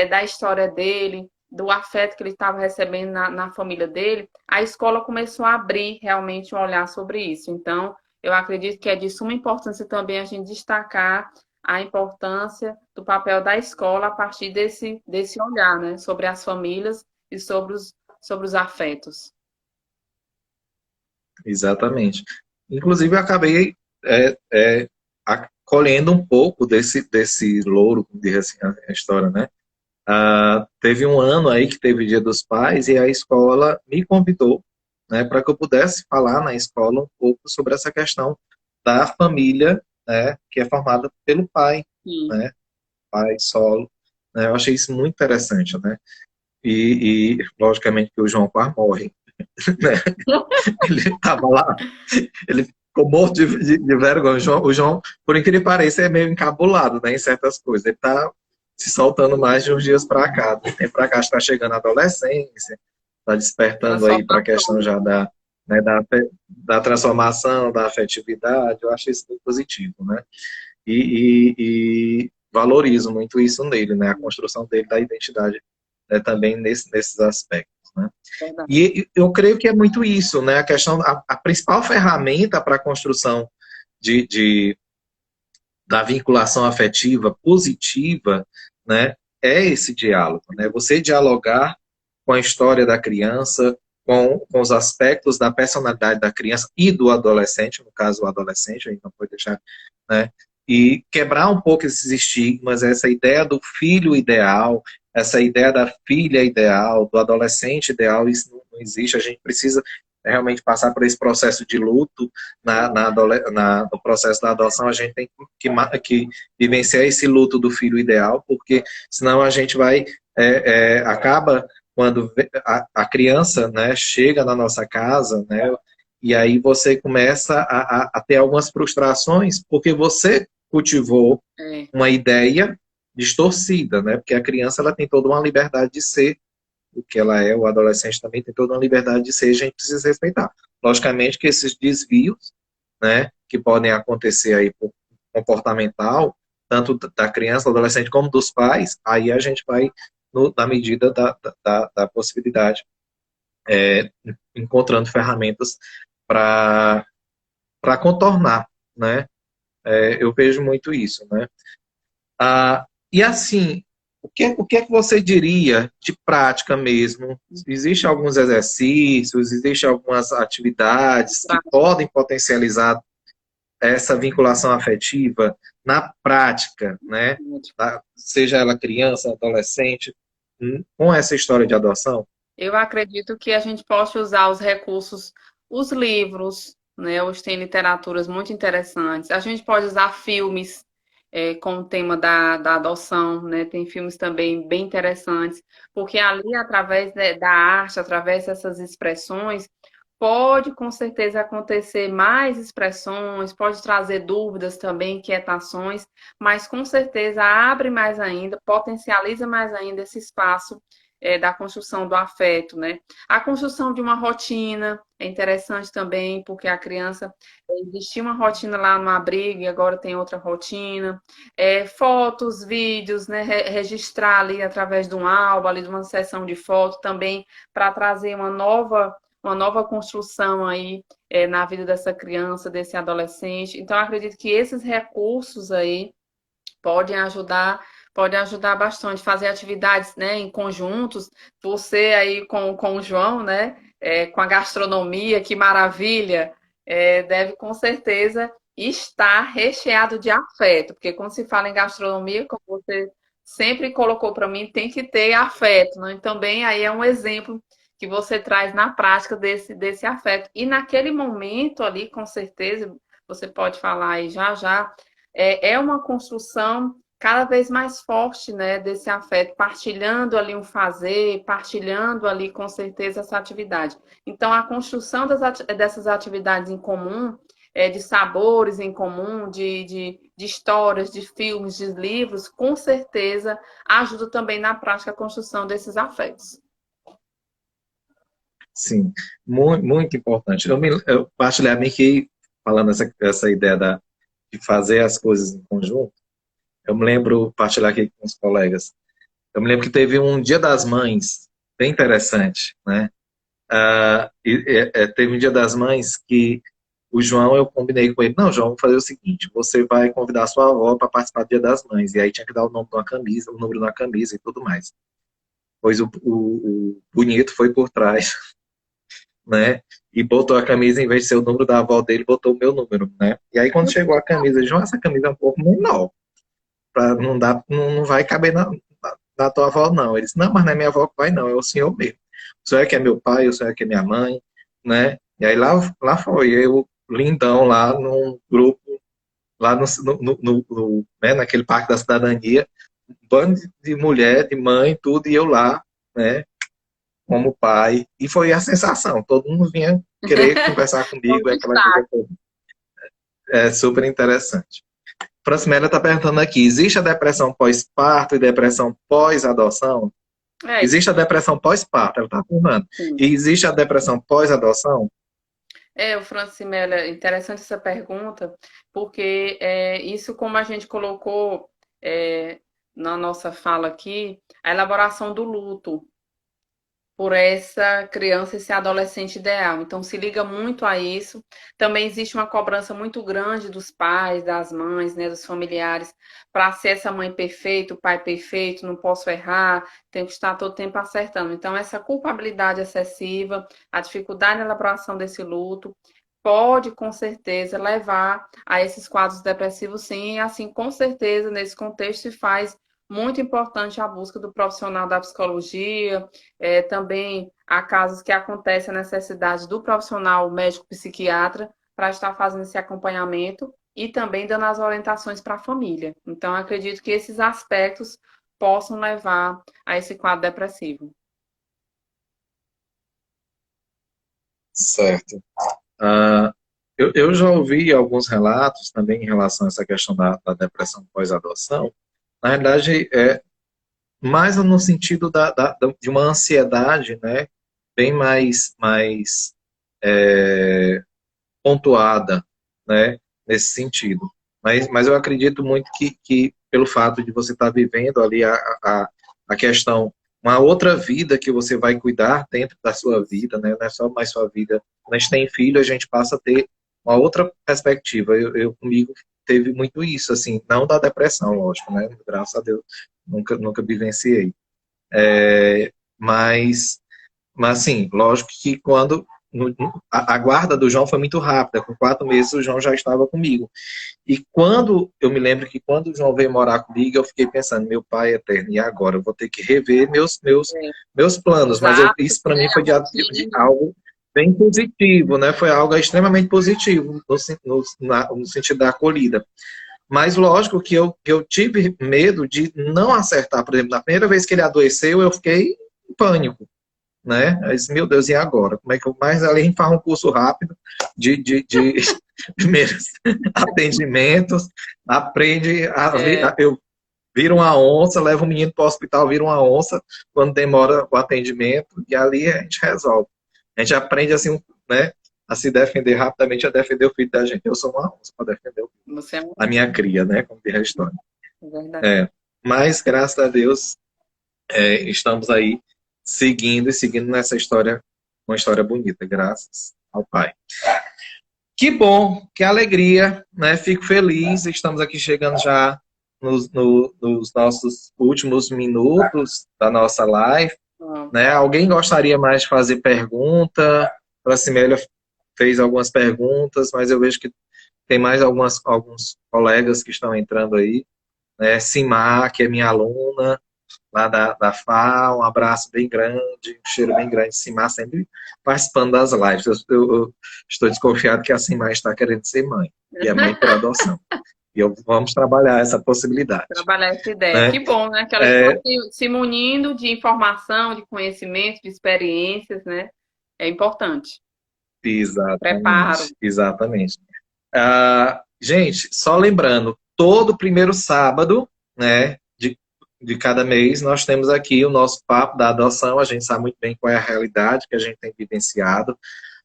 da história dele, do afeto que ele estava recebendo na família dele, a escola começou a abrir realmente um olhar sobre isso. Então, eu acredito que é de suma importância também a gente destacar a importância do papel da escola a partir desse olhar, né, sobre as famílias e sobre os afetos. Exatamente. Inclusive, eu acabei colhendo um pouco desse louro, como diz assim a história, né? Teve um ano aí que teve o Dia dos Pais e a escola me convidou, né, para que eu pudesse falar na escola um pouco sobre essa questão da família, né, que é formada pelo pai, Sim. né, pai solo. Né? Eu achei isso muito interessante, né? E logicamente que o João quase morre, né? Ele estava lá, ele ficou morto de vergonha. O João, por incrível que pareça, é meio encabulado, né, em certas coisas. Ele está se soltando mais de uns dias para cá. Tem para cá, está chegando a adolescência, está Ela despertando aí solta para a questão tudo. já da transformação, da afetividade. Eu acho isso muito positivo, né? E valorizo muito isso nele, né? A construção dele da identidade, né, também nesses aspectos, né? Verdade. E eu creio que é muito isso, né? A questão, a principal ferramenta para a construção de, da vinculação afetiva positiva, né? É esse diálogo, né? Você dialogar com a história da criança, com os aspectos da personalidade da criança e do adolescente, no caso o adolescente, a gente não pode deixar, né? E quebrar um pouco esses estigmas, essa ideia do filho ideal, essa ideia da filha ideal, do adolescente ideal, isso não existe. A gente precisa realmente passar por esse processo de luto no processo da adoção. A gente tem que vivenciar esse luto do filho ideal, porque senão a gente vai acaba quando a criança, né, chega na nossa casa, né, e aí você começa a ter algumas frustrações, porque você cultivou É, uma ideia distorcida, né? Porque a criança ela tem toda uma liberdade de ser o que ela é, o adolescente também tem toda uma liberdade de ser, e a gente precisa respeitar. Logicamente que esses desvios, né, que podem acontecer aí por comportamental, tanto da criança, do adolescente, como dos pais, aí a gente vai, na medida da possibilidade, encontrando ferramentas para contornar, né? Eu vejo muito isso, né? E assim, o que é que você diria de prática mesmo? Existem alguns exercícios, existem algumas atividades que podem potencializar essa vinculação afetiva na prática, né? Seja ela criança, adolescente, com essa história de adoção? eu acredito que a gente possa usar os recursos os livros, né? Hoje tem literaturas muito interessantes. A gente pode usar filmes com o tema da adoção, né? Tem filmes também bem interessantes, porque ali, através da arte, através dessas expressões, pode com certeza acontecer mais expressões, pode trazer dúvidas também, inquietações, mas com certeza abre mais ainda, potencializa mais ainda esse espaço da construção do afeto, né? A construção de uma rotina é interessante também, porque a criança existia uma rotina lá no abrigo e agora tem outra rotina. Fotos, vídeos, né? Registrar ali através de um álbum, ali de uma sessão de foto também, para trazer uma nova construção aí na vida dessa criança, desse adolescente. Então, acredito que esses recursos aí podem ajudar bastante, fazer atividades, né, em conjuntos, você aí com o João, né, com a gastronomia, que maravilha, deve com certeza estar recheado de afeto, porque quando se fala em gastronomia, como você sempre colocou para mim, tem que ter afeto, né? Então, também aí é um exemplo que você traz na prática desse afeto. E naquele momento ali, com certeza, você pode falar aí já já, é uma construção cada vez mais forte, né, desse afeto, partilhando ali um fazer, partilhando ali com certeza essa atividade. Então, a construção dessas atividades em comum, de sabores em comum, de histórias, de filmes, de livros, com certeza ajuda também na prática a construção desses afetos. Sim, muito, muito importante. Eu particularmente que, falando essa ideia de fazer as coisas em conjunto, eu me lembro, partilhar aqui com os colegas, eu me lembro que teve um Dia das Mães, bem interessante, né? Teve um Dia das Mães que o João, eu combinei com ele, não, João, vamos fazer o seguinte, você vai convidar a sua avó para participar do Dia das Mães, e aí tinha que dar o nome de uma camisa, o número de uma camisa e tudo mais. Pois o bonito foi por trás, né? E botou a camisa, em vez de ser o número da avó dele, botou o meu número, né? E aí quando chegou a camisa, João, essa camisa é um pouco menor, não dá, não vai caber na tua avó, não. Ele disse, não, mas não é minha avó que vai, não, é o senhor mesmo. O senhor é que é meu pai, o senhor é que é minha mãe, né? E aí lá foi eu, lindão, lá num grupo, lá né, naquele Parque da Cidadania, um bando de mulher, de mãe, tudo, e eu lá, né, como pai. E foi a sensação, todo mundo vinha querer conversar comigo, aquela coisa toda. É super interessante. Francimela está perguntando aqui, existe a depressão pós-parto e depressão pós-adoção? Existe a depressão pós-parto, ela está afirmando. E existe a depressão pós-adoção? O Francimela, interessante essa pergunta, porque isso, como a gente colocou na nossa fala aqui, a elaboração do luto por essa criança, esse adolescente ideal. Então, se liga muito a isso. Também existe uma cobrança muito grande dos pais, das mães, né, dos familiares, para ser essa mãe perfeita, o pai perfeito, não posso errar, tenho que estar todo tempo acertando. Então, essa culpabilidade excessiva, a dificuldade na elaboração desse luto, pode, com certeza, levar a esses quadros depressivos, sim, e assim, com certeza, nesse contexto, se faz muito importante a busca do profissional da psicologia, também há casos que acontece a necessidade do profissional médico psiquiatra para estar fazendo esse acompanhamento e também dando as orientações para a família. Então, acredito que esses aspectos possam levar a esse quadro depressivo. Certo. Eu já ouvi alguns relatos também em relação a essa questão da depressão pós-adoção. Na verdade, mais no sentido de uma ansiedade, né, bem mais pontuada, né, nesse sentido. Mas eu acredito muito que pelo fato de você estar vivendo ali a questão, uma outra vida que você vai cuidar dentro da sua vida, né, não é só mais sua vida. Quando a gente tem filho, a gente passa a ter uma outra perspectiva. Eu comigo teve muito isso, assim, não da depressão, lógico, né, graças a Deus, nunca vivenciei. Mas assim, lógico que quando a guarda do João foi muito rápida, com 4 meses o João já estava comigo. E quando, eu me lembro que quando o João veio morar comigo, eu fiquei pensando, meu pai eterno, e agora? Eu vou ter que rever meus planos, mas isso para mim foi de algo bem positivo, né? Foi algo extremamente positivo no sentido da acolhida. Mas lógico que eu tive medo de não acertar. Por exemplo, na primeira vez que ele adoeceu, eu fiquei em pânico, né? Aí, disse, meu Deus, e agora? Como é que eu mais ali a gente faz um curso rápido de primeiros atendimentos, aprende eu viro uma onça, levo o menino para o hospital, vira uma onça quando demora o atendimento, e ali a gente resolve. A gente aprende assim, né, a se defender rapidamente, a defender o filho da gente. Eu sou uma onça para defender Você é um... a minha cria, né, como diz a história. É verdade. É, mas, graças a Deus, estamos aí seguindo nessa história, uma história bonita, graças ao Pai. Que bom, que alegria, né? Fico feliz, estamos aqui chegando já nos nossos últimos minutos da nossa live, né? Alguém gostaria mais de fazer pergunta? A Cimélia fez algumas perguntas, mas eu vejo que tem mais alguns colegas que estão entrando aí, né? Simar, que é minha aluna, lá da FA, um abraço bem grande, um cheiro bem grande. Simar sempre participando das lives. Eu estou desconfiado que a Simar está querendo ser mãe, e é mãe por adoção. E vamos trabalhar essa possibilidade. Trabalhar essa ideia. Né? Que bom, né? Que ela está se munindo de informação, de conhecimento, de experiências, né? É importante. Exatamente. Preparo. Exatamente. Gente, só lembrando, todo primeiro sábado, né, de cada mês, nós temos aqui o nosso papo da adoção. A gente sabe muito bem qual é a realidade que a gente tem vivenciado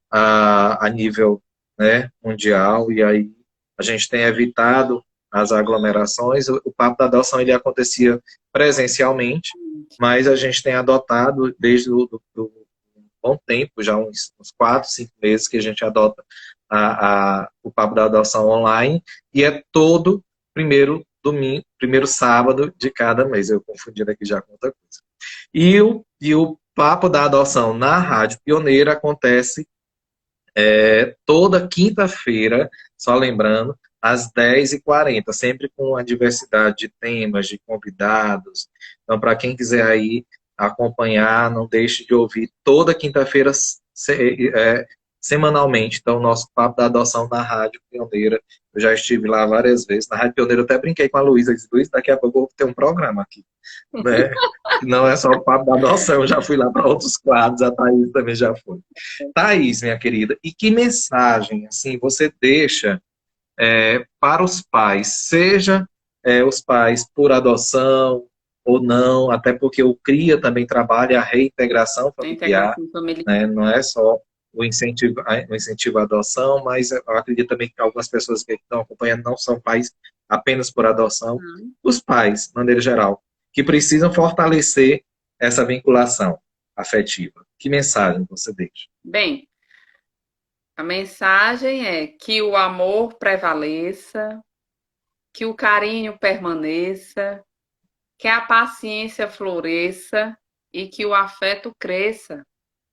a nível, né, mundial, e aí a gente tem evitado as aglomerações. O papo da adoção ele acontecia presencialmente, mas a gente tem adotado desde um bom tempo, já uns 4, 5 meses que a gente adota o papo da adoção online, e é todo primeiro sábado de cada mês. Eu confundi aqui já com outra coisa. E o papo da adoção na Rádio Pioneira acontece toda quinta-feira, só lembrando, às 10h40, sempre com a diversidade de temas, de convidados. Então, para quem quiser aí acompanhar, não deixe de ouvir toda quinta-feira, semanalmente. Então, o nosso papo da adoção na Rádio Pioneira. Eu já estive lá várias vezes. Na Rádio Pioneira eu até brinquei com a Luísa. Disse, Luísa, daqui a pouco eu vou ter um programa aqui. Né? Não é só o papo da adoção, eu já fui lá para outros quadros, a Thaís também já foi. Thaís, minha querida, e que mensagem assim você deixa para os pais, seja os pais por adoção ou não, até porque o CRIA também trabalha a reintegração familiar, né? Não é só o incentivo à adoção, mas eu acredito também que algumas pessoas que estão acompanhando não são pais apenas por adoção, os pais, de maneira geral, que precisam fortalecer essa vinculação afetiva. Que mensagem você deixa? Bem, a mensagem é que o amor prevaleça, que o carinho permaneça, que a paciência floresça e que o afeto cresça.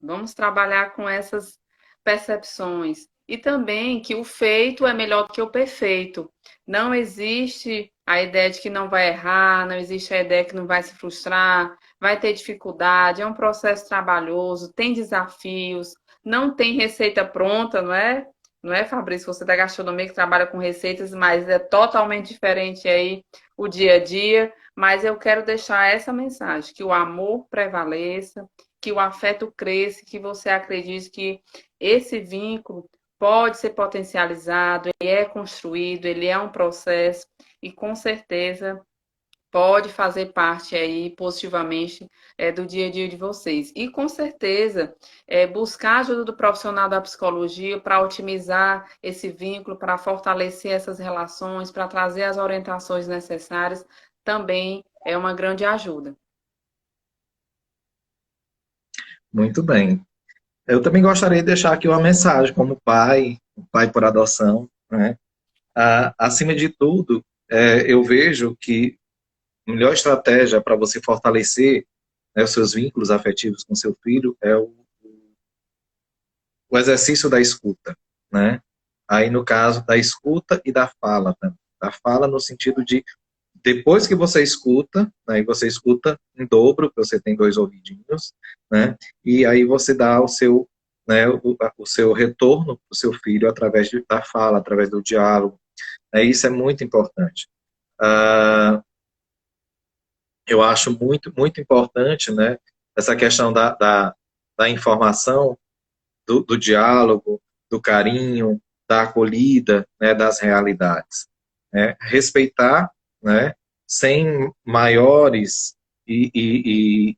Vamos trabalhar com essas percepções. E também que o feito é melhor do que o perfeito. Não existe a ideia de que não vai errar, não existe a ideia que não vai se frustrar, vai ter dificuldade, é um processo trabalhoso, tem desafios, não tem receita pronta, não é? Não é, Fabrício? Você da gastronomia que trabalha com receitas, mas é totalmente diferente aí o dia a dia. Mas eu quero deixar essa mensagem, que o amor prevaleça, que o afeto cresça, que você acredite que esse vínculo pode ser potencializado, ele é construído, ele é um processo e com certeza pode fazer parte aí positivamente do dia a dia de vocês. E com certeza buscar a ajuda do profissional da psicologia para otimizar esse vínculo, para fortalecer essas relações, para trazer as orientações necessárias, também é uma grande ajuda. Muito bem. Eu também gostaria de deixar aqui uma mensagem como pai por adoção, né? Acima de tudo, eu vejo que a melhor estratégia para você fortalecer, né, os seus vínculos afetivos com seu filho é o exercício da escuta, né? Aí, no caso, da escuta e da fala também. Da fala no sentido de, depois que você escuta, né, e você escuta em dobro, porque você tem 2 ouvidinhos, né? E aí você dá né, o seu retorno para o seu filho através da fala, através do diálogo. Isso é muito importante. Eu acho muito, muito importante, né, essa questão da informação, do diálogo, do carinho, da acolhida, né, das realidades. Né? Respeitar, né, sem maiores e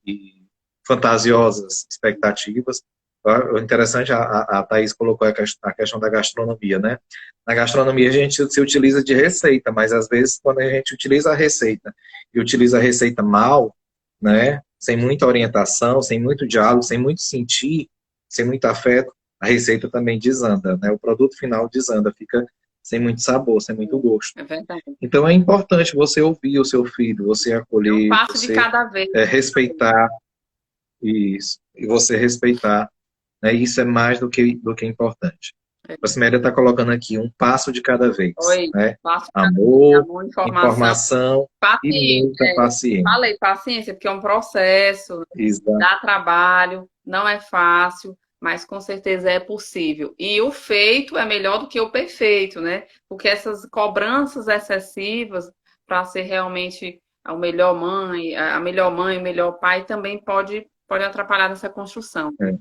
fantasiosas expectativas. O interessante, a Thaís colocou a questão da gastronomia, né? Na gastronomia a gente se utiliza de receita, mas às vezes quando a gente utiliza a receita e utiliza a receita mal, né, sem muita orientação, sem muito diálogo, sem muito sentir, sem muito afeto, a receita também desanda, né? O produto final desanda, fica sem muito sabor, sem muito gosto. É verdade. Então é importante você ouvir o seu filho, você É um acolher, passo de você cada vez. respeitar isso, e você respeitar, né? Isso é mais do que importante. A Siméria está colocando aqui um passo de cada vez, Oi, né? passo de cada vez. Amor, Amor, informação. informação e Paciência. muita paciência. Falei paciência, porque é um processo, Exato. dá trabalho, não é fácil, mas com certeza é possível. E o feito é melhor do que o perfeito, né? Porque essas cobranças excessivas para ser realmente a melhor mãe, o melhor pai, também pode atrapalhar nessa construção. É.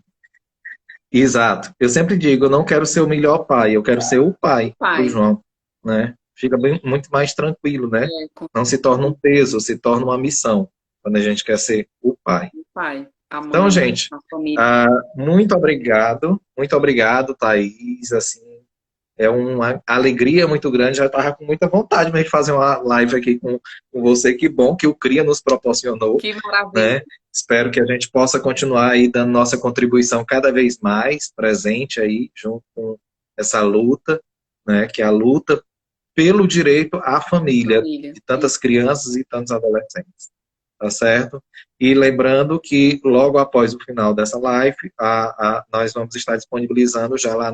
Exato. Eu sempre digo, eu não quero ser o melhor pai, eu quero ser o pai do Pai, João, né? Fica muito mais tranquilo, né? Não se torna um peso, se torna uma missão, quando a gente quer ser o pai. o pai, a Então, mãe, gente, a família. muito obrigado, Thaís, assim, é uma alegria muito grande, já estava com muita vontade mesmo de fazer uma live aqui com você, que bom que o CRIA nos proporcionou, Que maravilha. né? Espero que a gente possa continuar aí dando nossa contribuição cada vez mais presente aí, junto com essa luta, né? Que é a luta pelo direito à família Família. de tantas crianças e tantos adolescentes, tá certo? E lembrando que logo após o final dessa live, nós vamos estar disponibilizando já lá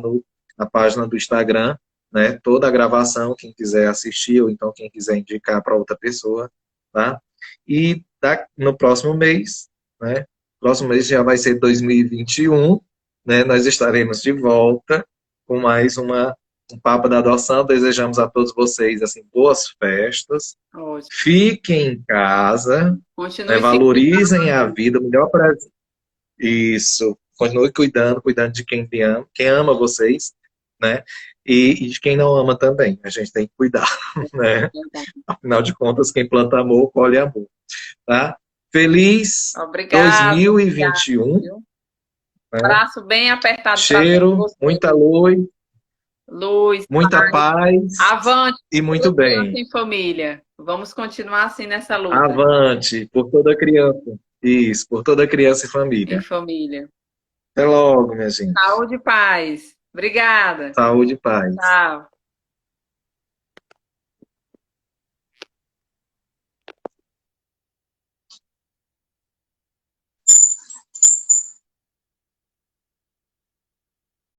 na página do Instagram, né? Toda a gravação, quem quiser assistir, ou então quem quiser indicar para outra pessoa, tá? E no próximo mês, né? Próximo mês já vai ser 2021, né? Nós estaremos de volta com mais um Papo da Adoção. Desejamos a todos vocês, assim, boas festas. Ótimo. Fiquem em casa, né? Continue se Valorizem a vida, o melhor para isso. Continue cuidando de quem ama vocês, né? E de quem não ama também. A gente tem que cuidar, né? Afinal de contas, quem planta amor, colhe amor. Tá? Feliz Obrigada. 2021. Né? Abraço bem apertado. Cheiro, muita luz, muita paz. Avante. E muito bem. Em família. Vamos continuar assim nessa luta. Avante, por toda criança. Isso, por toda criança e família. Em família. Até logo, minha gente. Saúde e paz. Obrigada. Saúde e paz. Tchau.